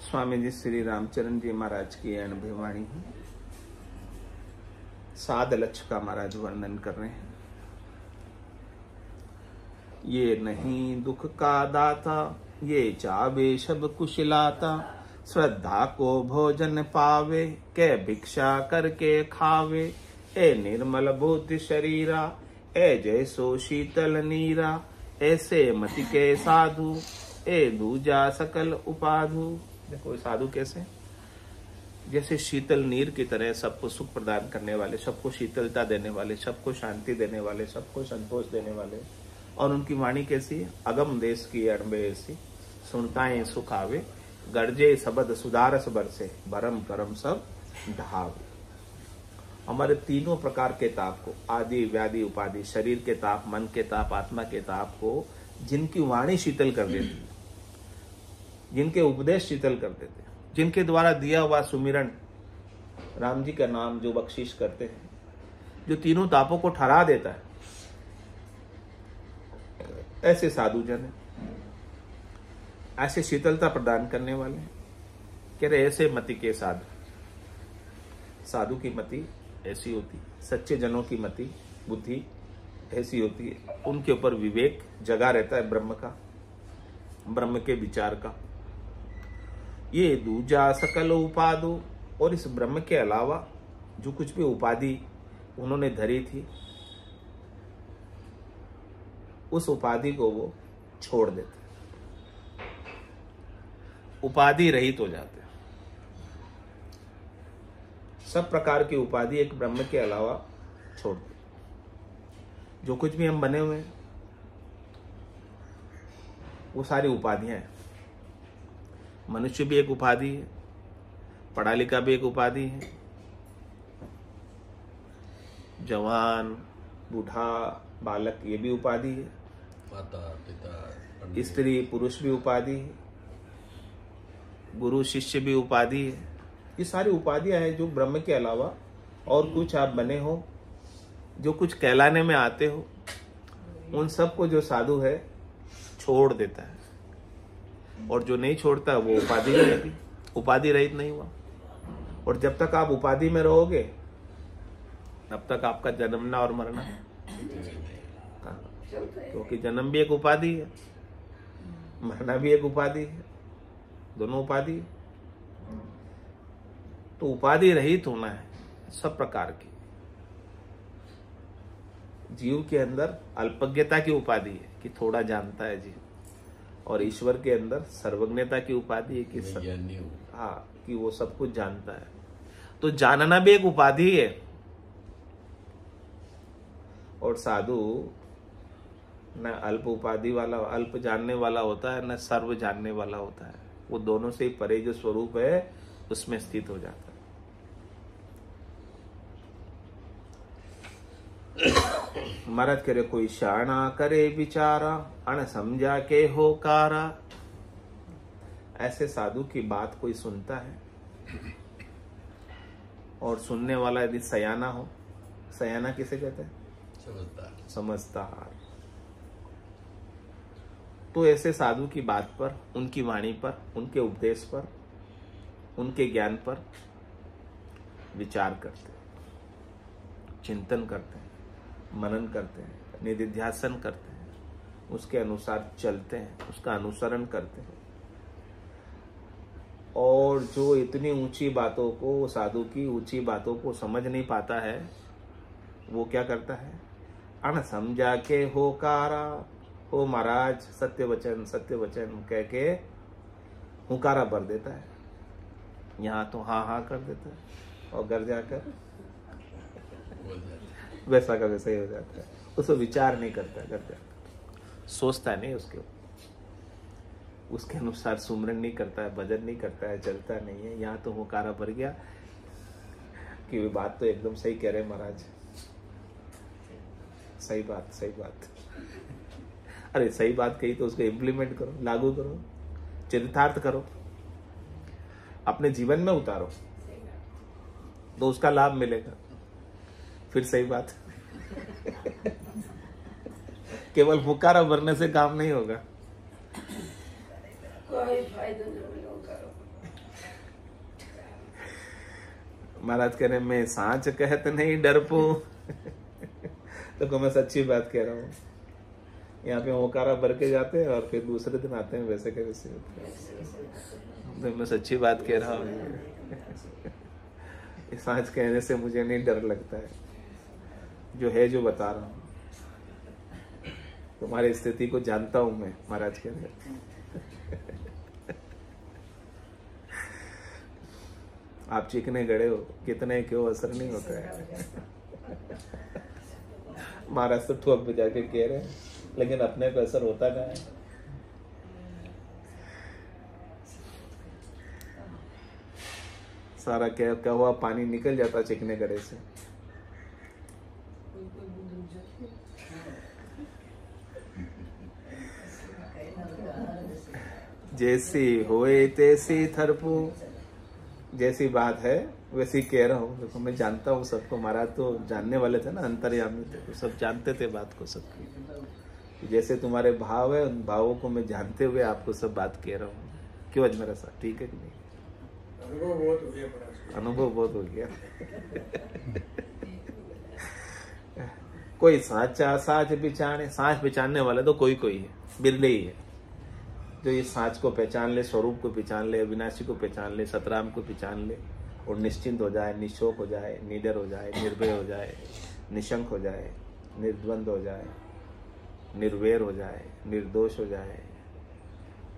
स्वामी जी श्री रामचरण जी महाराज की अनुभवी वाणी है। साध लक्ष्य का महाराज वर्णन कर रहे हैं। ये नहीं दुख का दाता, ये चावे सब कुछ लाता। श्रद्धा को भोजन पावे, के भिक्षा करके खावे। ए निर्मल बुद्धि शरीरा, ए जैसो शीतल नीरा। ऐसे मति के साधु, ए दूजा सकल उपाधु। देखो साधु कैसे, जैसे शीतल नीर की तरह सबको सुख प्रदान करने वाले, सबको शीतलता देने वाले, सबको शांति देने वाले, सबको संतोष देने वाले। और उनकी वाणी कैसी है? अगम देश की अड़बे ऐसी, सुनताएं सुख आवे। गर्जे सबद सुधारस बरसे, भरम करम सब ढावे। हमारे तीनों प्रकार के ताप को, आदि व्याधि उपाधि, शरीर के ताप, मन के ताप, आत्मा के ताप को जिनकी वाणी शीतल कर देती, जिनके उपदेश शीतल कर देते, जिनके द्वारा दिया हुआ सुमिरन, राम जी का नाम जो बख्शिश करते हैं, जो तीनों तापों को ठहरा देता है, ऐसे साधु जन है, ऐसे शीतलता प्रदान करने वाले। कह रहे ऐसे मति के साधु, साधु की मति ऐसी होती, सच्चे जनों की मति बुद्धि ऐसी होती है। उनके ऊपर विवेक जगा रहता है, ब्रह्म का, ब्रह्म के विचार का। ये दूजा सकल उपाधु, और इस ब्रह्म के अलावा जो कुछ भी उपाधि उन्होंने धरी थी, उस उपाधि को वो छोड़ देते, उपाधि रहित हो जाते। सब प्रकार की उपाधि एक ब्रह्म के अलावा छोड़ दे। जो कुछ भी हम बने हुए हैं वो सारी उपाधियां हैं। मनुष्य भी एक उपाधि है, पढ़ा लिखा भी एक उपाधि है, जवान बूढ़ा बालक ये भी उपाधि है, माता पिता स्त्री पुरुष भी उपाधि है, गुरु शिष्य भी उपाधि है। ये सारी उपाधियां हैं जो ब्रह्म के अलावा और कुछ आप बने हो, जो कुछ कहलाने में आते हो, उन सबको जो साधु है छोड़ देता है। और जो नहीं छोड़ता वो उपाधि रहित नहीं हुआ। और जब तक आप उपाधि में रहोगे तब तक आपका जन्मना और मरना है, क्योंकि जन्म भी एक उपाधि है, मरना भी एक उपाधि है, दोनों उपाधि है। तो उपाधि रहित होना है सब प्रकार की। जीव के अंदर अल्पज्ञता की उपाधि है कि थोड़ा जानता है जीव, और ईश्वर के अंदर सर्वज्ञता की उपाधि है कि कि वो सब कुछ जानता है। तो जानना भी एक उपाधि है। और साधु न अल्प उपाधि वाला, अल्प जानने वाला होता है, न सर्व जानने वाला होता है। वो दोनों से ही परे जो स्वरूप है उसमें स्थित हो जाता है। महाराज कह रहे कोई शाणा करे विचारा, अण समझा के होकारा। ऐसे साधु की बात कोई सुनता है और सुनने वाला यदि सयाना हो, सयाना किसे कहते हैं? समझदार। तो ऐसे साधु की बात पर, उनकी वाणी पर, उनके उपदेश पर, उनके ज्ञान पर विचार करते हैं, चिंतन करते हैं, मनन करते हैं, निधिध्यासन करते हैं, उसके अनुसार चलते हैं, उसका अनुसरण करते हैं। और जो इतनी ऊंची बातों को, साधु की ऊंची बातों को समझ नहीं पाता है, वो क्या करता है? अण समझा के होकारा, हो महाराज सत्य वचन कह के हुकारा भर देता है। यहाँ तो हाँ हाँ कर देता है, और घर जाकर वैसा का वैसा ही हो जाता है। उसको विचार नहीं करता, घर जाकर सोचता नहीं, उसके अनुसार सुमरन नहीं करता है, भजन नहीं करता है, चलता नहीं है। यहाँ तो हुकारा भर गया कि वे बात तो एकदम सही कह रहे महाराज, सही बात। अरे सही बात कही तो उसको इम्प्लीमेंट करो, लागू करो, चरितार्थ करो, अपने जीवन में उतारो, तो उसका लाभ मिलेगा। फिर सही बात केवल हुक्कारा भरने से काम नहीं होगा। कोई फायदा नहीं होगा। महाराज कह रहे मैं सांच कहत नहीं डरपू। तो को मैं सच्ची बात कह रहा हूँ। यहाँ पे ओकारा भर के जाते हैं और फिर दूसरे दिन आते हैं वैसे के वैसे। तो मैं सच्ची बात कह रहा हूँ। सांच कहने से मुझे नहीं डर लगता है, जो है जो बता रहा हूँ। तुम्हारी स्थिति को जानता हूं मैं, महाराज कह रहे। आप चिकने गड़े हो, कितने क्यों असर नहीं होता है। महाराज तो ठोक बजा के कह रहे हैं, लेकिन अपने को असर होता क्या है। सारा क्या हुआ, पानी निकल जाता चिकने गड़े से। जैसी होए तैसी थरपू। जैसी बात है वैसी कह रहा हूँ। देखो मैं जानता हूँ सबको, महाराज तो जानने वाले थे ना, अंतर्यामी थे, तो सब जानते थे बात को सबकी। जैसे तुम्हारे भाव है, उन भावों को मैं जानते हुए आपको सब बात कह रहा हूँ। क्यों अजमेरा साहब, ठीक है कि नहीं? अनुभव बहुत हो गया। कोई साचा साच बिचाने, सांच बिचाने वाला तो कोई कोई है, बिरले ही है, जो ये सांच को पहचान ले, स्वरूप को पहचान ले, अविनाशी को पहचान ले, सतराम को पहचान ले और निश्चिंत हो जाए, निशोक हो जाए, निडर हो जाए, निर्भय हो जाए, निशंक हो जाए, निर्द्वंद हो जाए, निर्वैर हो जाए, निर्दोष हो जाए,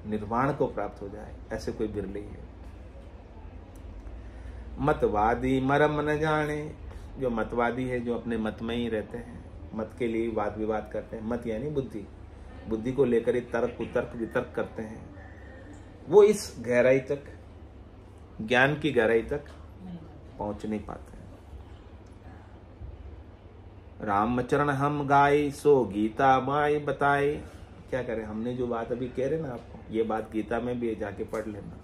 निर्वाण को प्राप्त हो जाए, ऐसे कोई बिरले ही है। मतवादी मरम न जाने। जो मतवादी है, जो अपने मत में ही रहते हैं, मत के लिए वाद विवाद करते हैं। मत यानी बुद्धि, बुद्धि को लेकर ही तर्क कुतर्क वितर्क करते हैं, वो इस गहराई तक, ज्ञान की गहराई तक पहुंच नहीं पाते हैं। रामचरण हम गाय सो गीता माई बताए। क्या करें, हमने जो बात अभी कह रहे ना आपको, ये बात गीता में भी जाके पढ़ लेना।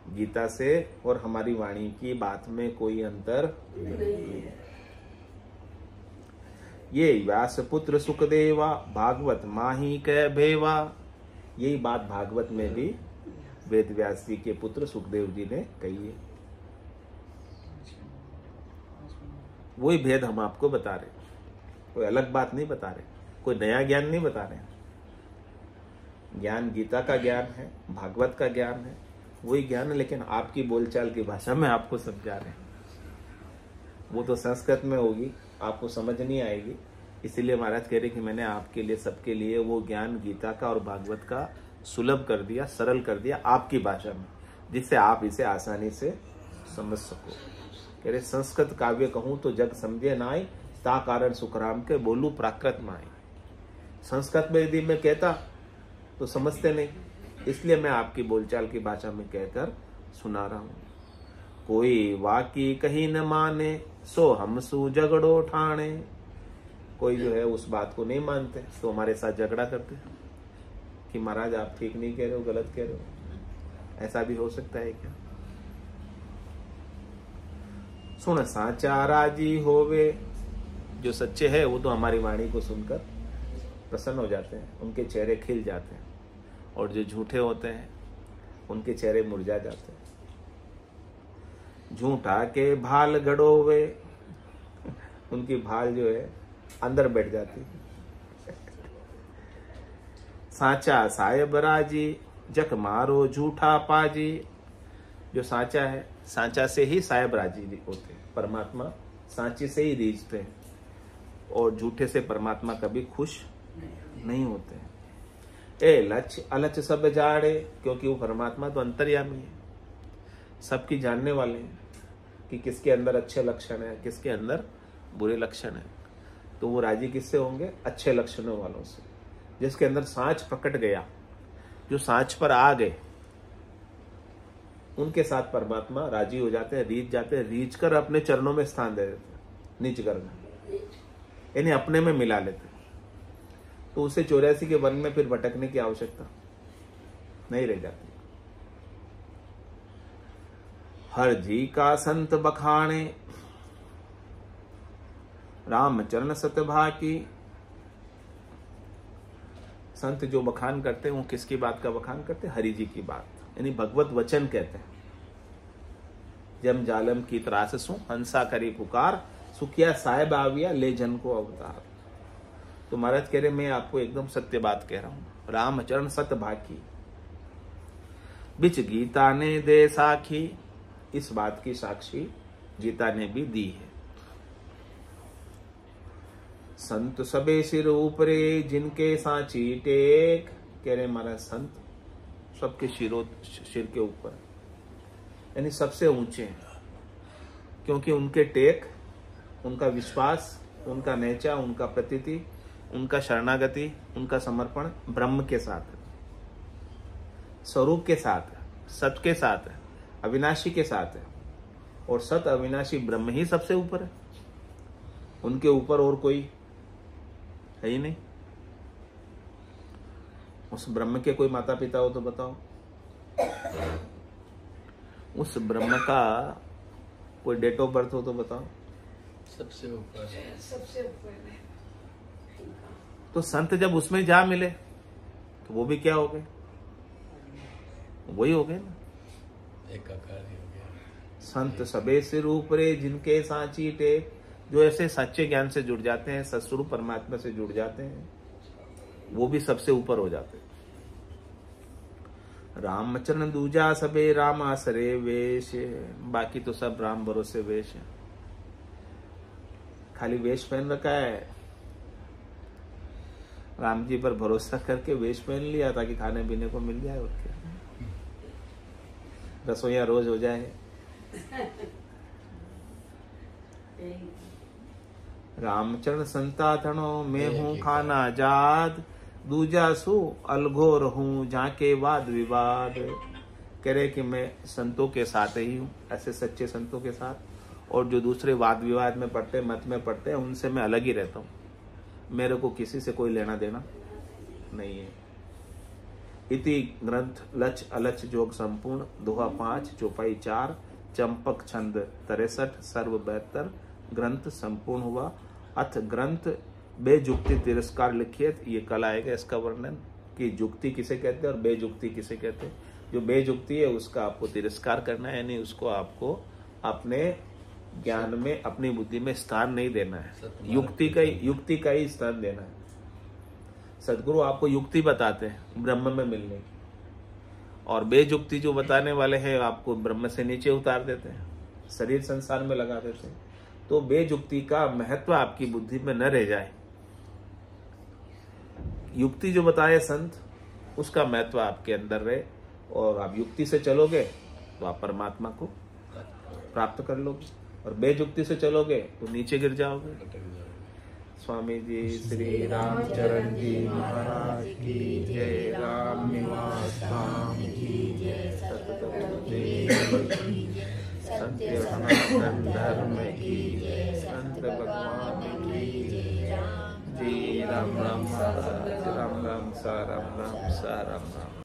गीता से और हमारी वाणी की बात में कोई अंतर नहीं है। ये व्यास पुत्र सुखदेवा भागवत माही कह भेवा। यही बात भागवत में भी वेद व्यास जी के पुत्र सुखदेव जी ने कही है। वही भेद हम आपको बता रहे, कोई अलग बात नहीं बता रहे, कोई नया ज्ञान नहीं बता रहे। ज्ञान गीता का ज्ञान है, भागवत का ज्ञान है, वही ज्ञान है, लेकिन आपकी बोलचाल की भाषा में आपको समझा रहे हैं। वो तो संस्कृत में होगी, आपको समझ नहीं आएगी। इसीलिए महाराज कह रहे कि मैंने आपके लिए, सबके लिए वो ज्ञान गीता का और भागवत का सुलभ कर दिया, सरल कर दिया आपकी भाषा में, जिससे आप इसे आसानी से समझ सको। कह रहे संस्कृत काव्य कहूं तो जग समझे नाई, ता कारण सुखराम के बोलू प्राकृत माई। संस्कृत में यदि मैं कहता तो समझते नहीं, इसलिए मैं आपकी बोलचाल की भाषा में कहकर सुना रहा हूं। कोई वाकी कहीं न माने, सो हम सु झगड़ो ठाणे। कोई जो है उस बात को नहीं मानते तो हमारे साथ झगड़ा करते कि महाराज आप ठीक नहीं कह रहे हो, गलत कह रहे हो। ऐसा भी हो सकता है क्या? सुन साचा राजी होवे। जो सच्चे है वो तो हमारी वाणी को सुनकर प्रसन्न हो जाते हैं, उनके चेहरे खिल जाते हैं, और जो झूठे होते हैं उनके चेहरे मुरझा जाते हैं। झूठा के भाल गड़ोवे। उनकी भाल जो है अंदर बैठ जाती है। साचा साहेब राजी, जक मारो झूठा पाजी। जो साचा है, साचा से ही साहेब राजी होते हैं। परमात्मा सांचे से ही रीझते हैं, और झूठे से परमात्मा कभी खुश नहीं होते हैं। ए लच अलच सब जाड़े। क्योंकि वो परमात्मा तो अंतर्यामी है, सबकी जानने वाले हैं कि किसके अंदर अच्छे लक्षण है, किसके अंदर बुरे लक्षण है। तो वो राजी किससे होंगे? अच्छे लक्षणों वालों से। जिसके अंदर सांच प्रकट गया, जो सांच पर आ गए, उनके साथ परमात्मा राजी हो जाते हैं, रीझ जाते हैं, रीझ कर अपने चरणों में स्थान दे देते हैं, निज करना, यानी अपने में मिला लेते हैं। तो उसे 84 के वन में फिर भटकने की आवश्यकता नहीं रह जाती। हर जी का संत बखाने, रामचरण सतभा की। संत जो बखान करते हैं वो किसकी बात का बखान करते हैं? हरि जी की बात, यानी भगवत वचन कहते हैं। जम जालम की त्रास सु हंसा करी पुकार, सुखिया साहेब आविया ले जन को अवतार। तो महाराज कह रहे मैं आपको एकदम सत्य बात कह रहा हूं। रामचरण सत भाकी, बिच गीता ने दे साखी, इस बात की साक्षी गीता ने भी दी है। संत सबे सिर ऊपरे जिनके सांची टेक, कह रहे महाराज संत सबके सिर के ऊपर, यानी सबसे ऊंचे हैं, क्योंकि उनके टेक, उनका विश्वास, उनका नेचा, उनका प्रतीति, उनका शरणागति, उनका समर्पण ब्रह्म के साथ है, स्वरूप के साथ है, सत के साथ है, अविनाशी के साथ है। और सत अविनाशी ब्रह्म ही सबसे ऊपर है, उनके ऊपर और कोई है ही नहीं। उस ब्रह्म के कोई माता पिता हो तो बताओ, उस ब्रह्म का कोई डेट ऑफ बर्थ हो तो बताओ। सबसे ऊपर, सबसे ऊपर है। तो संत जब उसमें जा मिले तो वो भी क्या हो गए, वही हो गए ना, एकाकार ही हो गया। संत सबे सिर ऊपरे जिनके सांची टेक, जो ऐसे सच्चे ज्ञान से जुड़ जाते हैं, सत्स्वरूप परमात्मा से जुड़ जाते हैं, वो भी सबसे ऊपर हो जाते हैं। रामचरण दूजा सबे राम आसरे वेश, बाकी तो सब राम भरोसे वेश है, खाली वेश पहन रखा है, राम जी पर भरोसा करके वेश पहन लिया ताकि खाने पीने को मिल जाए, और क्या रसोईया रोज हो जाए। रामचरण संताथनो मैं हूँ खाना जाद, दूजा सु अलघोर हूँ जाके वाद विवाद। कह रहे कि मैं संतों के साथ ही हूँ, ऐसे सच्चे संतों के साथ, और जो दूसरे वाद विवाद में पढ़ते, मत में पढ़ते हैं, उनसे मैं अलग ही रहता हूँ, मेरे को किसी से कोई लेना देना नहीं है। इति ग्रंथ लच अलच जोग संपूर्ण, दोहा 5 चौपाई 4 चंपक छंद 63 सर्व 72 ग्रंथ संपूर्ण हुआ। अथ ग्रंथ बेजुक्ति तिरस्कार लिखिए, ये कल आएगा इसका वर्णन कि जुक्ति किसे कहते हैं और बेजुक्ति किसे कहते हैं। जो बेजुक्ति है उसका आपको तिरस्कार करना है, यानी उसको आपको अपने ज्ञान में, अपनी बुद्धि में स्थान नहीं देना है, युक्ति का ही स्थान देना है। सदगुरु आपको युक्ति बताते हैं ब्रह्म में मिलने की, और बेजुक्ति जो बताने वाले हैं आपको ब्रह्म से नीचे उतार देते हैं, शरीर संसार में लगा देते हैं। तो बेजुक्ति का महत्व आपकी बुद्धि में न रह जाए, युक्ति जो बताए संत उसका महत्व आपके अंदर रहे, और आप युक्ति से चलोगे तो आप परमात्मा को प्राप्त कर लोगे, और बेजुक्ति से चलोगे तो नीचे गिर जाओगे। स्वामी जी श्री रामचरण जी महाराज की जय। राम निवास धाम की जय। सत्य सनातन धर्म की जय। संत भगवान की जय। जी राम राम सा राम राम सा राम राम सा राम राम।